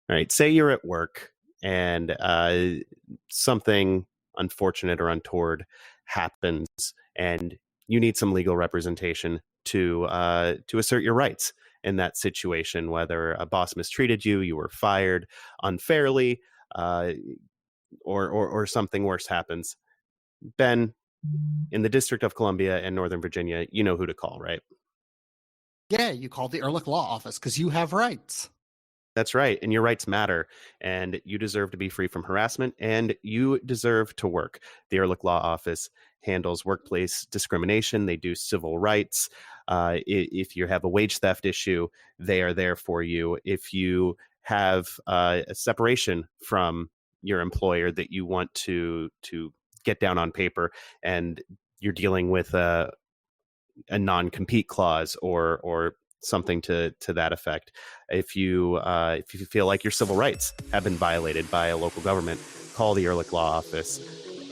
right? Say you're at work and something unfortunate or untoward happens, and you need some legal representation to assert your rights in that situation. Whether a boss mistreated you, you were fired unfairly, uh, or something worse happens. Ben, in the District of Columbia and Northern Virginia, you know who to call, right? Yeah, you call the Ehrlich Law Office because you have rights. That's right. And your rights matter. And you deserve to be free from harassment. And you deserve to work. The Ehrlich Law Office handles workplace discrimination. They do civil rights. If you have a wage theft issue, they are there for you. If you have a separation from your employer that you want to get down on paper, and you're dealing with a non-compete clause or something to that effect. If you feel like your civil rights have been violated by a local government, call the Ehrlich Law Office.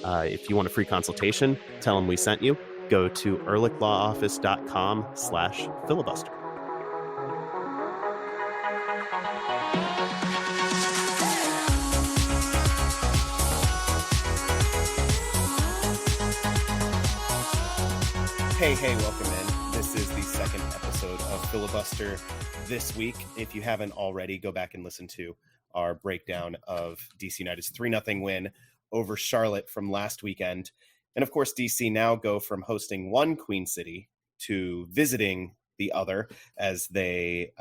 If you want a free consultation, tell them we sent you. Go to ehrlichlawoffice.com/filibuster. Hey, welcome in. This is the second episode of Filibuster this week. If you haven't already, go back and listen to our breakdown of DC United's 3-0 win over Charlotte from last weekend. And of course, DC now go from hosting one Queen City to visiting the other as they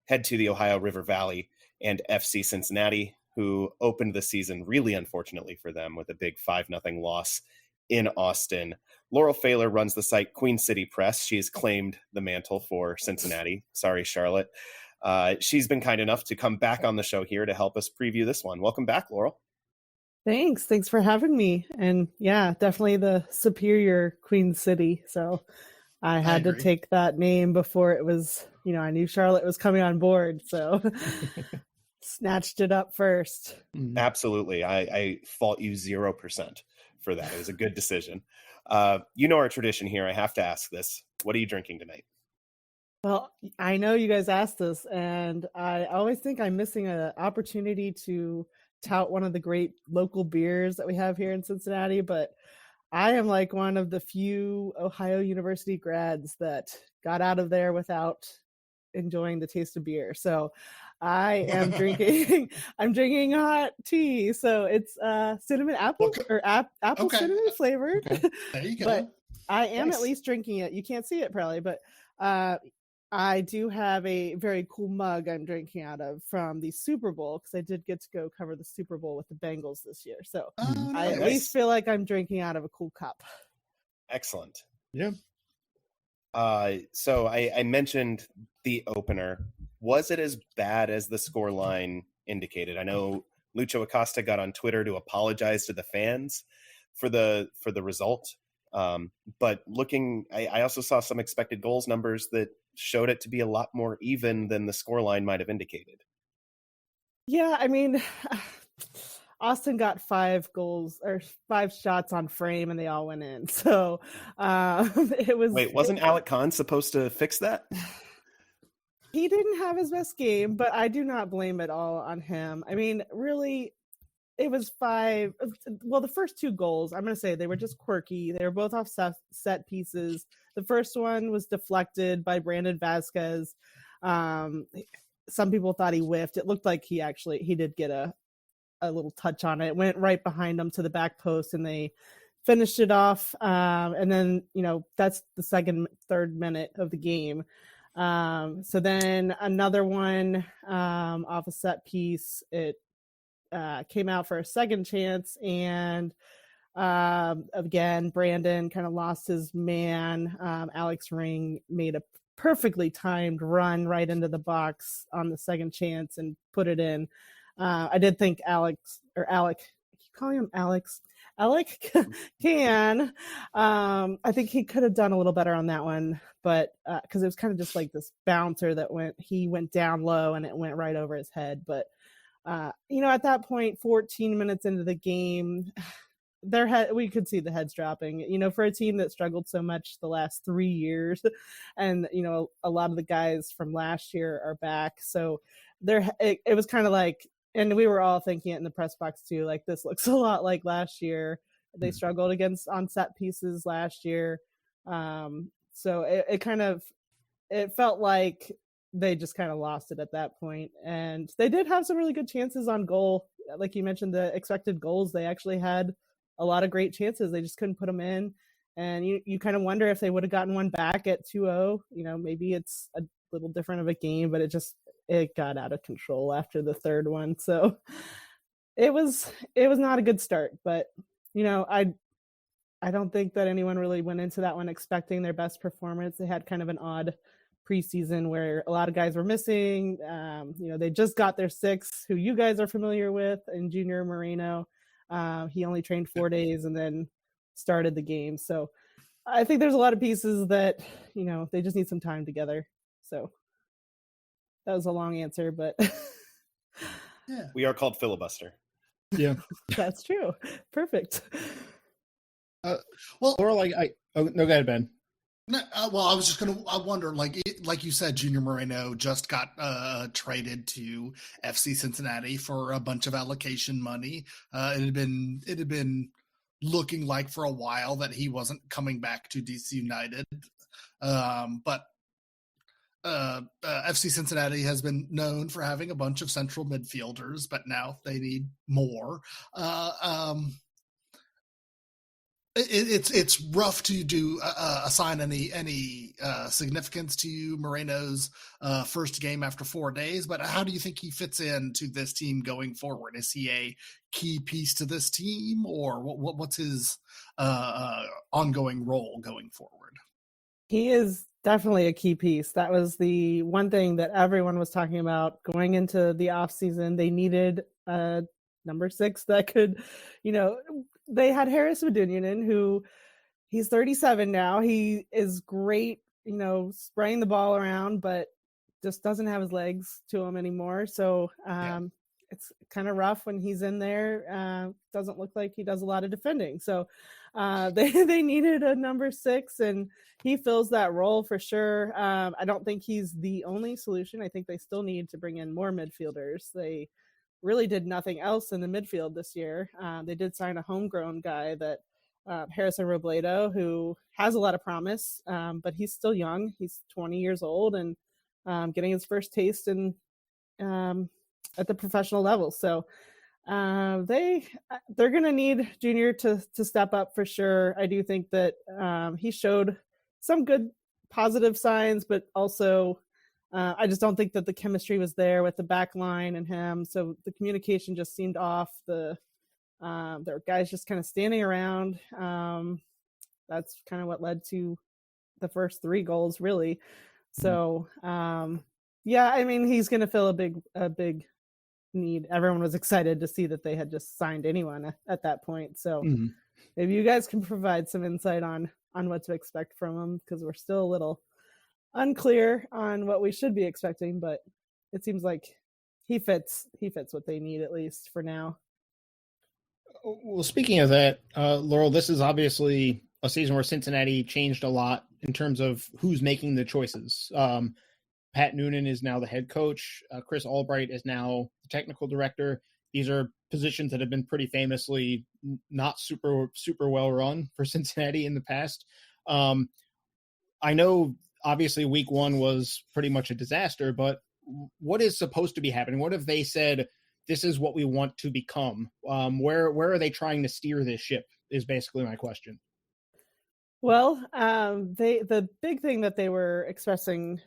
head to the Ohio River Valley and FC Cincinnati, who opened the season really unfortunately for them with a big 5-0 loss in Austin. Laurel Pfahler runs the site Queen City Press. She has claimed the mantle for Cincinnati. Sorry, Charlotte. She's been kind enough to come back on the show here to help us preview this one. Welcome back, Laurel. Thanks for having me. And yeah, definitely the superior Queen City. So I had to take that name before it was, I knew Charlotte was coming on board. So snatched it up first. Absolutely. I fault you 0% for that. It was a good decision. Our tradition here. I have to ask this. What are you drinking tonight? Well, I know you guys asked this, and I always think I'm missing an opportunity to tout one of the great local beers that we have here in Cincinnati, but I am like one of the few Ohio University grads that got out of there without enjoying the taste of beer. So I am drinking hot tea. So it's cinnamon apple or apple cinnamon flavored. Okay. There you go. But I am at least drinking it. You can't see it probably, but I do have a very cool mug I'm drinking out of from the Super Bowl, because I did get to go cover the Super Bowl with the Bengals this year. So I at least feel like I'm drinking out of a cool cup. Excellent. Yeah. So I mentioned the opener. Was it as bad as the scoreline indicated? I know Lucho Acosta got on Twitter to apologize to the fans for the result. But I also saw some expected goals numbers that showed it to be a lot more even than the scoreline might have indicated. Yeah, I mean, Austin got 5 goals or 5 shots on frame, and they all went in. So it was. Wait, wasn't Alec Kahn supposed to fix that? He didn't have his best game, but I do not blame it all on him. I mean, really, it was 5. Well, the first 2 goals, I'm going to say they were just quirky. They were both off set pieces. The first one was deflected by Brandon Vasquez. Some people thought he whiffed. It looked like he did get a little touch on it. It went right behind him to the back post, and they finished it off. And then, that's the third minute of the game. So then another one off a set piece. It came out for a second chance, and again, Brandon kind of lost his man. Alex Ring made a perfectly timed run right into the box on the second chance and put it in. I did think Alec, I keep calling him Alex. Alec can. I think he could have done a little better on that one, but because it was kind of just like this bouncer that he went down low and it went right over his head. But at that point, 14 minutes into the game, we could see the heads dropping. For a team that struggled so much the last 3 years, and a lot of the guys from last year are back. So it was kind of like, and we were all thinking it in the press box too, like this looks a lot like last year. They struggled against on set pieces last year. So it felt like they just kind of lost it at that point. And they did have some really good chances on goal. Like you mentioned, the expected goals, they actually had a lot of great chances. They just couldn't put them in. And you kind of wonder if they would have gotten one back at 2-0, maybe it's a little different of a game, but it got out of control after the third one. So it was not a good start, but I don't think that anyone really went into that one expecting their best performance. They had kind of an odd preseason where a lot of guys were missing. They just got their sixth, who you guys are familiar with, and Junior Moreno. He only trained 4 days and then started the game. So I think there's a lot of pieces that, they just need some time together. So that was a long answer, but Yeah. We are called Filibuster. Yeah. that's true. Perfect. Well, Laurel, no, go ahead, Ben. No, well, I was just I wonder, like you said, Junior Moreno just got traded to FC Cincinnati for a bunch of allocation money. It had been looking like for a while that he wasn't coming back to DC United. But FC Cincinnati has been known for having a bunch of central midfielders, but now they need more. It's rough to assign any significance to Moreno's first game after 4 days, but how do you think he fits into this team going forward? Is he a key piece to this team, or what's his ongoing role going forward? He is definitely a key piece. That was the one thing that everyone was talking about going into the off season. They needed a number 6 that could, they had Harris Medunianen, who he's 37 now. He is great, spraying the ball around, but just doesn't have his legs to him anymore. So it's kind of rough when he's in there. Doesn't look like he does a lot of defending. So they needed a number 6, and he fills that role for sure. I don't think he's the only solution. I think they still need to bring in more midfielders. They really did nothing else in the midfield this year. They did sign a homegrown guy, that Harrison Robledo, who has a lot of promise, but he's still young. He's 20 years old and getting his first taste in at the professional level. So they're going to need Junior to step up for sure. I do think that he showed some good positive signs, but also I just don't think that the chemistry was there with the back line and him. So the communication just seemed off. There were guys just kind of standing around. That's kind of what led to the first 3 goals, really. So, he's going to fill a big need. Everyone was excited to see that they had just signed anyone at that point. So maybe you guys can provide some insight on what to expect from him, because we're still a little unclear on what we should be expecting, but it seems like he fits what they need, at least for now. Well, speaking of that, Laurel, this is obviously a season where Cincinnati changed a lot in terms of who's making the choices. Pat Noonan is now the head coach. Chris Albright is now the technical director. These are positions that have been pretty famously not super well run for Cincinnati in the past. I know obviously week 1 was pretty much a disaster, but what is supposed to be happening? What if they said, this is what we want to become? Where are they trying to steer this ship is basically my question. Well, the big thing that they were expressing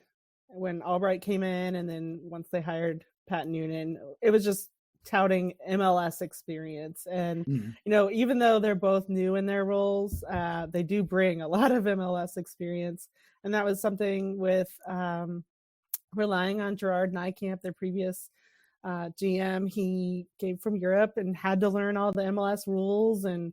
when Albright came in, and then once they hired Pat Noonan, it was just touting MLS experience. And, even though they're both new in their roles, they do bring a lot of MLS experience. And that was something with relying on Gerard Niekamp, their previous GM. He came from Europe and had to learn all the MLS rules and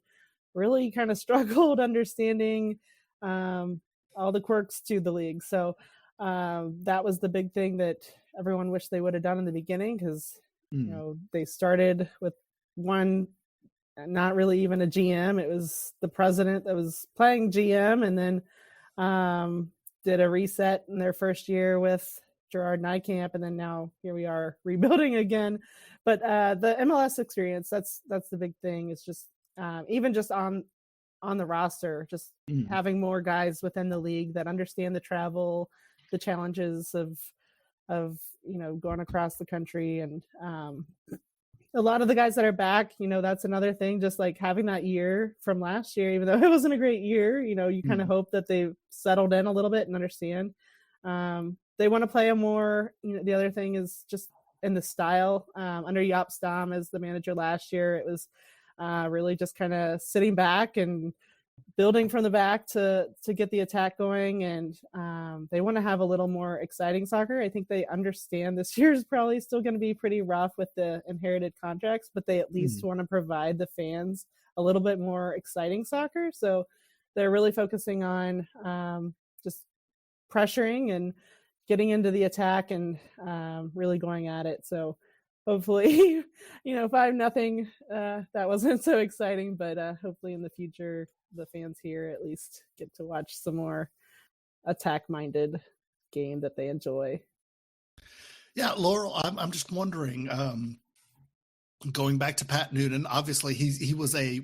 really kind of struggled understanding all the quirks to the league. So that was the big thing that everyone wished they would have done in the beginning, because they started with one, not really even a GM. It was the president that was playing GM, and then did a reset in their first year with Gerard Nijkamp, and then now here we are rebuilding again. But the MLS experience, that's the big thing. It's just even just on the roster, just having more guys within the league that understand the travel, the challenges of going across the country, and a lot of the guys that are back, that's another thing, just like having that year from last year, even though it wasn't a great year, you kind of hope that they've settled in a little bit and understand. They want to play a more, the other thing is just in the style. Under Jaap Stam as the manager last year, it was really just kind of sitting back and building from the back to get the attack going, and they want to have a little more exciting soccer. I think they understand this year is probably still going to be pretty rough with the inherited contracts, but they at least want to provide the fans a little bit more exciting soccer. So they're really focusing on just pressuring and getting into the attack and really going at it. So hopefully, 5-0, that wasn't so exciting, but hopefully in the future, the fans here at least get to watch some more attack-minded game that they enjoy. Yeah, Laurel, I'm just wondering, going back to Pat Noonan, obviously he was a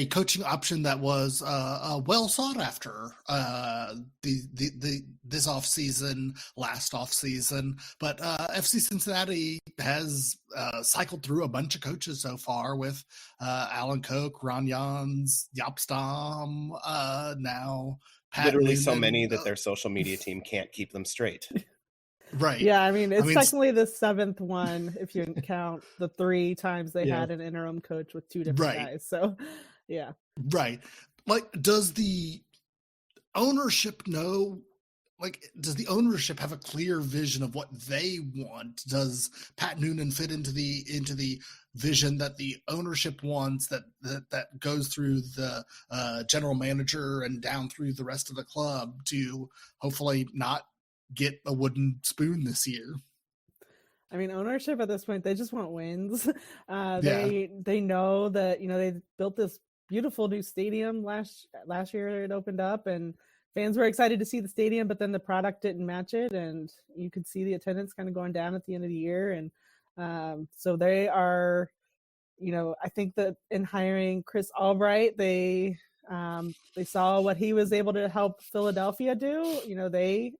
coaching option that was well sought after this off season, last off season. But FC Cincinnati has cycled through a bunch of coaches so far with Alan Koch, Ron Jans, Jaap Stam, now Pat literally Noonan. So many that their social media team can't keep them straight. Right. Yeah, it's technically the 7th one if you count the 3 times they had an interim coach with 2 different guys. So yeah. Right. Like, does the ownership know? Like, does the ownership have a clear vision of what they want? Does Pat Noonan fit into the vision that the ownership wants, that goes through the general manager and down through the rest of the club to hopefully not get a wooden spoon this year? Ownership at this point, they just want wins. They know that, they built this beautiful new stadium last year. It opened up and fans were excited to see the stadium, but then the product didn't match it, and you could see the attendance kind of going down at the end of the year. And so they are, I think that in hiring Chris Albright, they saw what he was able to help Philadelphia do. They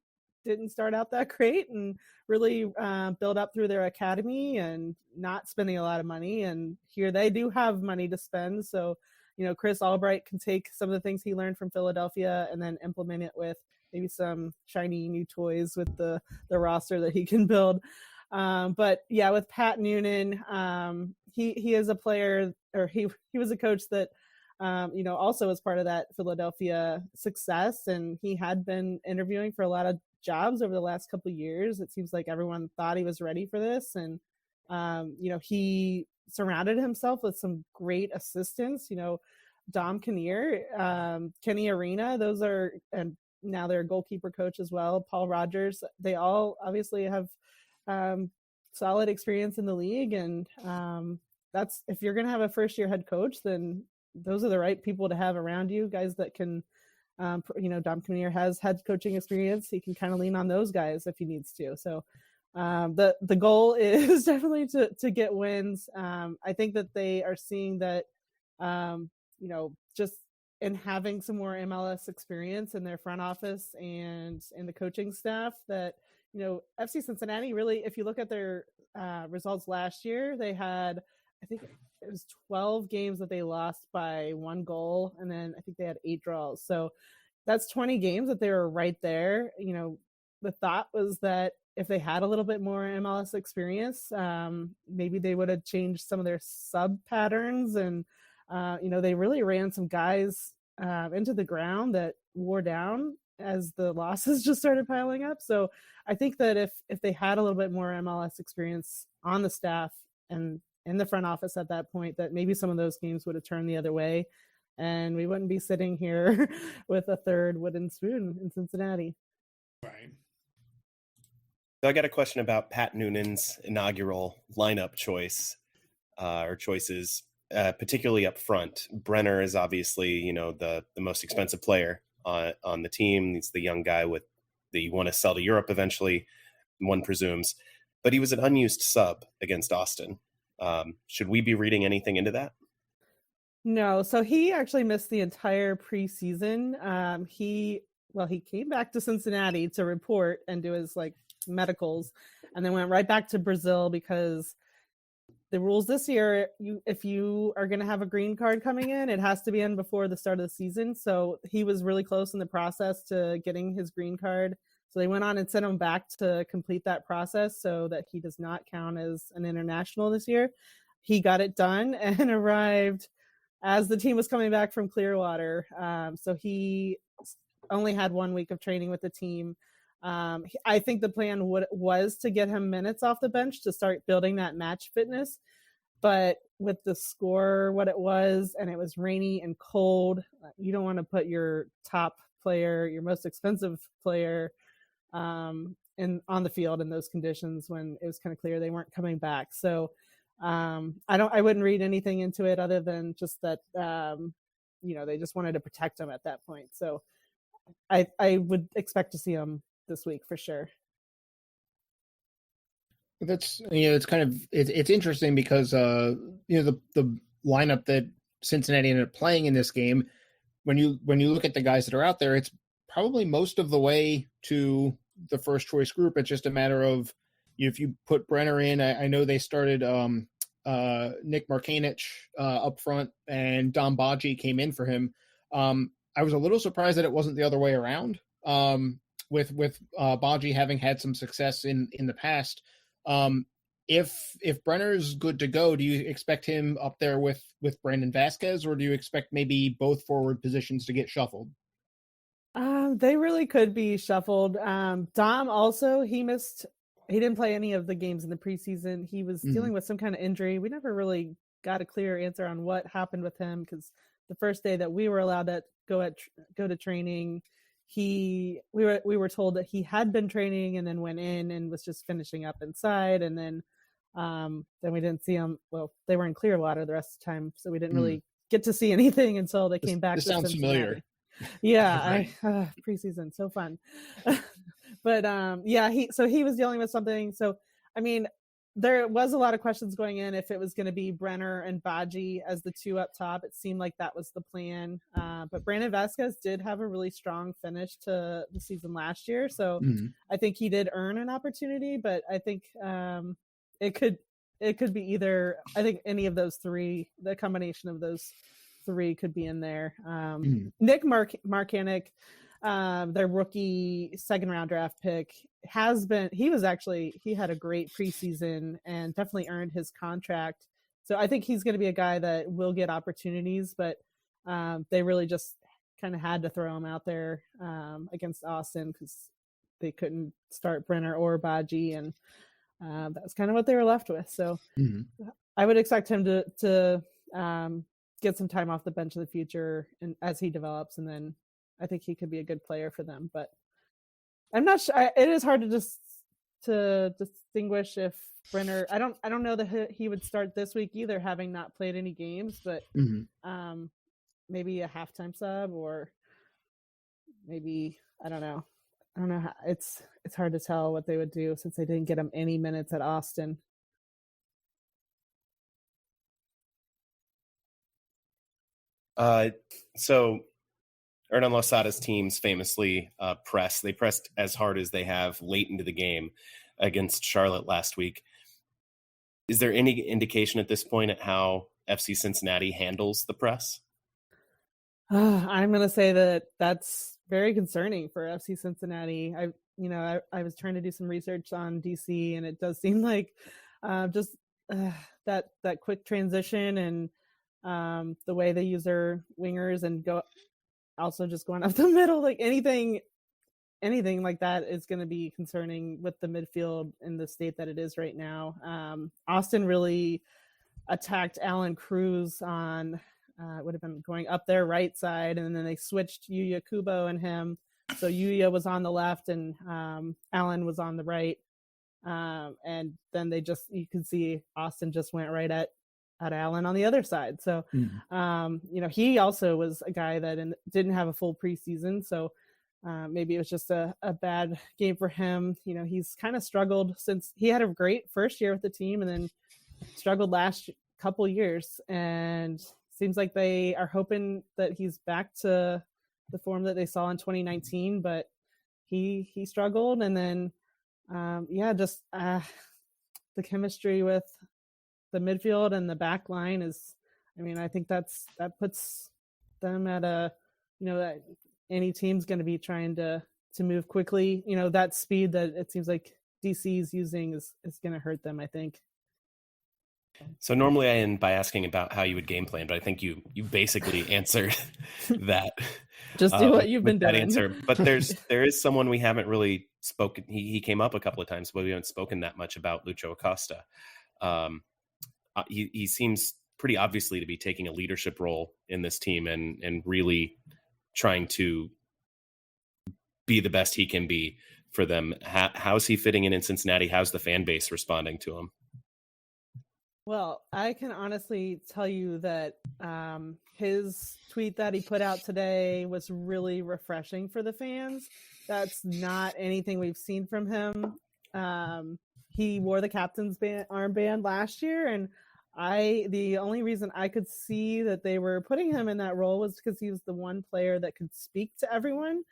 didn't start out that great and really build up through their academy and not spending a lot of money. And here they do have money to spend. So, Chris Albright can take some of the things he learned from Philadelphia and then implement it with maybe some shiny new toys with the roster that he can build. But yeah, with Pat Noonan, he is a player, or he was a coach that, also was part of that Philadelphia success. And he had been interviewing for a lot of jobs over the last couple of years. It seems like everyone thought he was ready for this. And, he surrounded himself with some great assistants, Dom Kinnear, Kenny Arena, those are, and now they're a goalkeeper coach as well, Paul Rogers. They all obviously have solid experience in the league. And that's, if you're going to have a first year head coach, then those are the right people to have around you, guys that can, Dom Kinnear has head coaching experience. He can kind of lean on those guys if he needs to. So the goal is definitely to get wins. I think that they are seeing that, just in having some more MLS experience in their front office and in the coaching staff, that, FC Cincinnati really, if you look at their results last year, they had, I think it was 12 games that they lost by 1 goal. And then I think they had 8 draws. So that's 20 games that they were right there. The thought was that if they had a little bit more MLS experience, maybe they would have changed some of their sub patterns. And, they really ran some guys into the ground that wore down as the losses just started piling up. So I think that if they had a little bit more MLS experience on the staff and in the front office at that point, that maybe some of those games would have turned the other way and we wouldn't be sitting here with a 3rd wooden spoon in Cincinnati. Right. So I got a question about Pat Noonan's inaugural lineup choice or choices, particularly up front. Brenner is obviously, the most expensive player on the team. He's the young guy with that you want to sell to Europe eventually, one presumes. But he was an unused sub against Austin. Should we be reading anything into that? No, so he actually missed the entire preseason. He came back to Cincinnati to report and do his medicals, and then went right back to Brazil because the rules this year, if you are going to have a green card coming in, it has to be in before the start of the season. So he was really close in the process to getting his green card. So they went on and sent him back to complete that process so that he does not count as an international this year. He got it done and arrived as the team was coming back from Clearwater. So he only had 1 week of training with the team. I think the plan was to get him minutes off the bench to start building that match fitness. But with the score, what it was, and it was rainy and cold, you don't want to put your top player, your most expensive player, on the field in those conditions when it was kind of clear they weren't coming back. So I wouldn't read anything into it other than just that, they just wanted to protect him at that point. So I would expect to see him this week for sure. That's it's interesting because the lineup that Cincinnati ended up playing in this game, when you look at the guys that are out there, it's probably most of the way to the first choice group. It's just a matter of if you put Brenner in. I know they started Nick Markanich up front, and Dom Baji came in for him. I was a little surprised that it wasn't the other way around. With Baji having had some success in the past. If Brenner's good to go, do you expect him up there with Brandon Vasquez, or do you expect maybe both forward positions to get shuffled? They really could be shuffled. Dom also, he didn't play any of the games in the preseason. He was dealing with some kind of injury. We never really got a clear answer on what happened with him, because the first day that we were allowed to go to training, we were told that he had been training and then went in and was just finishing up inside, and then we didn't see him. Well, they were in Clearwater the rest of the time, so we didn't really get to see anything until they came back. This sounds familiar. Yeah, right. Preseason, so fun. But he was dealing with something. So I mean, there was a lot of questions going in if it was going to be Brenner and Baji as the two up top. It seemed like that was the plan. But Brandon Vasquez did have a really strong finish to the season last year. So I think he did earn an opportunity, but I think it could be either. I think any of those three, the combination of those three could be in there. Nick Markanich, their rookie second round draft pick, he had a great preseason and definitely earned his contract. So I think he's going to be a guy that will get opportunities, but they really just kind of had to throw him out there against Austin because they couldn't start Brenner or Baji, and that's kind of what they were left with. So I would expect him to get some time off the bench in the future and as he develops, and then I think he could be a good player for them. But I'm not sure. It is hard to distinguish if Brenner. I don't know that he would start this week either, having not played any games. But maybe a halftime sub, or maybe I don't know. How, it's hard to tell what they would do since they didn't get him any minutes at Austin. So Hernan Losada's teams famously press. They pressed as hard as they have late into the game against Charlotte last week. Is there any indication at this point at how FC Cincinnati handles the press? I'm going to say that's very concerning for FC Cincinnati. I was trying to do some research on DC, and it does seem like just that quick transition and the way they use their wingers and also just going up the middle, like anything like that is going to be concerning with the midfield in the state that it is right now. Austin really attacked Alan Cruz on would have been going up their right side, and then they switched Yuya Kubo and him. So Yuya was on the left and Alan was on the right. And then you could see Austin just went right at Allen on the other side. So, he also was a guy that didn't have a full preseason. So maybe it was just a bad game for him. He's kind of struggled since he had a great first year with the team and then struggled last couple years, and seems like they are hoping that he's back to the form that they saw in 2019, but he struggled. And then just the chemistry with the midfield and the back line is, I think that puts them at that any team's going to be trying to move quickly. That speed that it seems like DC is using is going to hurt them, I think. So normally I end by asking about how you would game plan, but I think you basically answered that. Just do what you've been doing. That answer. But there is someone we haven't really spoken. He came up a couple of times, but we haven't spoken that much about Lucho Acosta. He seems pretty obviously to be taking a leadership role in this team and really trying to be the best he can be for them. How's he fitting in Cincinnati? How's the fan base responding to him? Well, I can honestly tell you that his tweet that he put out today was really refreshing for the fans. That's not anything we've seen from him. He wore the captain's armband last year, and the only reason I could see that they were putting him in that role was because he was the one player that could speak to everyone.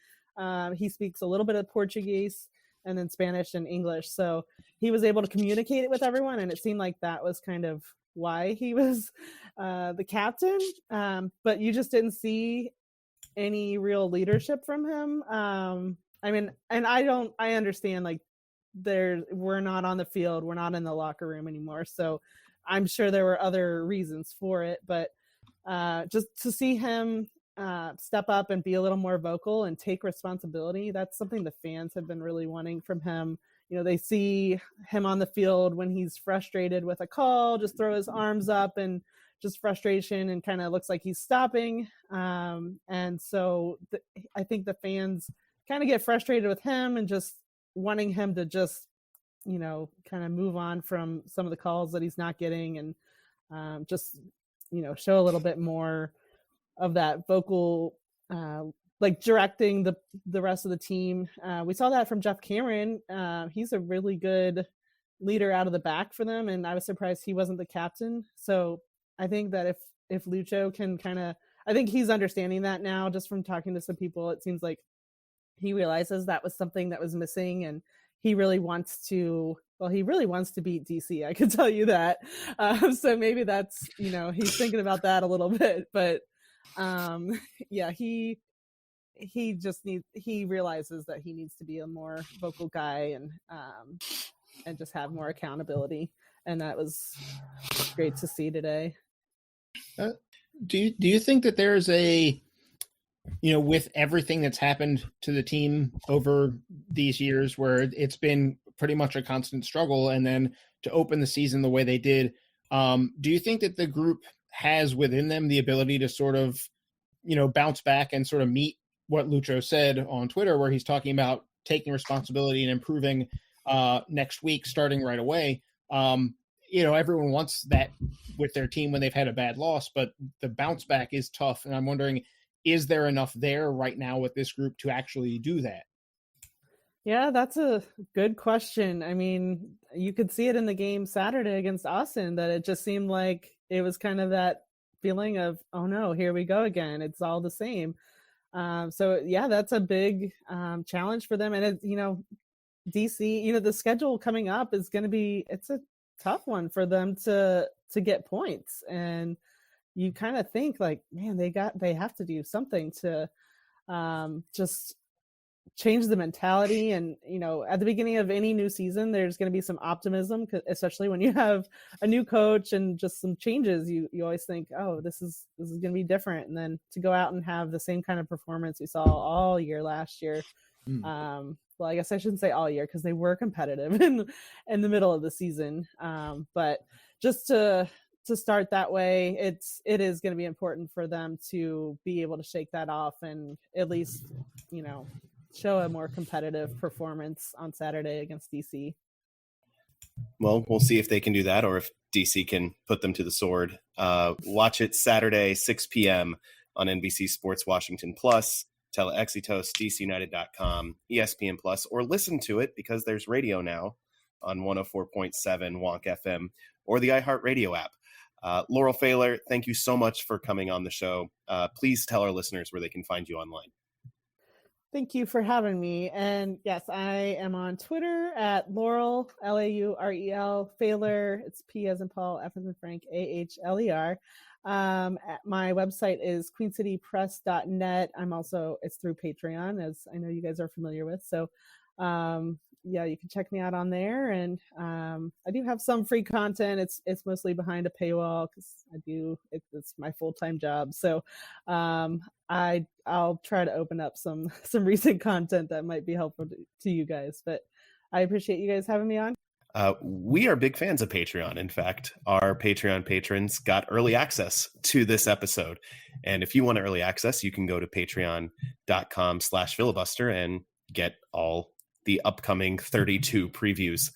He speaks a little bit of Portuguese and then Spanish and English. So he was able to communicate it with everyone. And it seemed like that was kind of why he was the captain. But you just didn't see any real leadership from him. And I understand, like, we're not on the field. We're not in the locker room anymore. So I'm sure there were other reasons for it, but just to see him step up and be a little more vocal and take responsibility, that's something the fans have been really wanting from him. They see him on the field when he's frustrated with a call, just throw his arms up and just frustration and kind of looks like he's stopping. And so I think the fans kind of get frustrated with him and just wanting him to just, kind of move on from some of the calls that he's not getting and just, show a little bit more of that vocal, like directing the rest of the team. We saw that from Jeff Cameron. He's a really good leader out of the back for them, and I was surprised he wasn't the captain. So I think that if Lucho can I think he's understanding that now, just from talking to some people. It seems like he realizes that was something that was missing, and he really wants to beat DC. I can tell you that. So maybe that's, he's thinking about that a little bit, but he realizes that he needs to be a more vocal guy and just have more accountability. And that was great to see today. Do you think that there's with everything that's happened to the team over these years, where it's been pretty much a constant struggle, and then to open the season the way they did, do you think that the group has within them the ability to sort of, bounce back and sort of meet what Lucho said on Twitter, where he's talking about taking responsibility and improving next week, starting right away? Everyone wants that with their team when they've had a bad loss, but the bounce back is tough. And I'm wondering, is there enough there right now with this group to actually do that? Yeah, that's a good question. I mean, you could see it in the game Saturday against Austin, that it just seemed like it was kind of that feeling of, oh no, here we go again. It's all the same. So yeah, that's a big challenge for them. And DC, the schedule coming up is going to be, it's a tough one for them to get points. And you kind of think like, man, they have to do something to just change the mentality. And, at the beginning of any new season, there's going to be some optimism, especially when you have a new coach and just some changes. You always think, oh, this is going to be different. And then to go out and have the same kind of performance we saw all year last year. Well, I guess I shouldn't say all year, because they were competitive in the middle of the season. But just to start that way, it is going to be important for them to be able to shake that off and at least, show a more competitive performance on Saturday against DC. Well, we'll see if they can do that, or if DC can put them to the sword. Watch it Saturday, 6 p.m. on NBC Sports Washington Plus. Telexitos, DCUnited.com, ESPN Plus, or listen to it because there's radio now on 104.7 Wonk FM or the iHeartRadio app. Laurel Pfahler, thank you so much for coming on the show. Please tell our listeners where they can find you online. Thank you for having me. And yes, I am on Twitter at Laurel, Laurel, Pfahler. It's P as in Paul, F as in Frank, AHLER. My website is queencitypress.net. It's through Patreon, as I know you guys are familiar with. So, yeah, you can check me out on there. And I do have some free content. It's mostly behind a paywall because it's my full-time job. So I'll try to open up some recent content that might be helpful to you guys. But I appreciate you guys having me on. We are big fans of Patreon. In fact, our Patreon patrons got early access to this episode. And if you want early access, you can go to patreon.com/filibuster and get all the upcoming 32 previews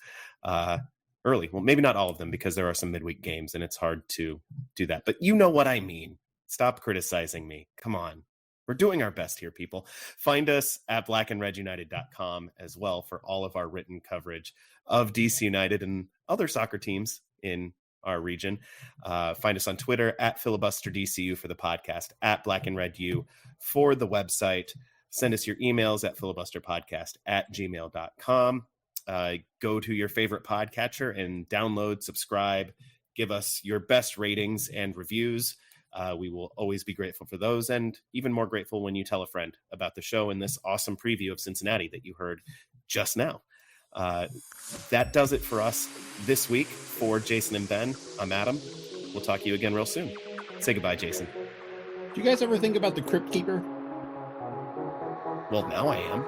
early. Well, maybe not all of them because there are some midweek games and it's hard to do that. But you know what I mean. Stop criticizing me. Come on. We're doing our best here, people. Find us at blackandredunited.com as well for all of our written coverage of DC United and other soccer teams in our region. Find us on Twitter at filibusterdcu for the podcast, at blackandredu for the website. Send us your emails at filibusterpodcast@gmail.com. Go to your favorite podcatcher and download, subscribe, give us your best ratings and reviews. We will always be grateful for those, and even more grateful when you tell a friend about the show and this awesome preview of Cincinnati that you heard just now. That does it for us this week. For Jason and Ben, I'm Adam. We'll talk to you again real soon. Say goodbye, Jason. Do you guys ever think about the Crypt Keeper? Well, now I am.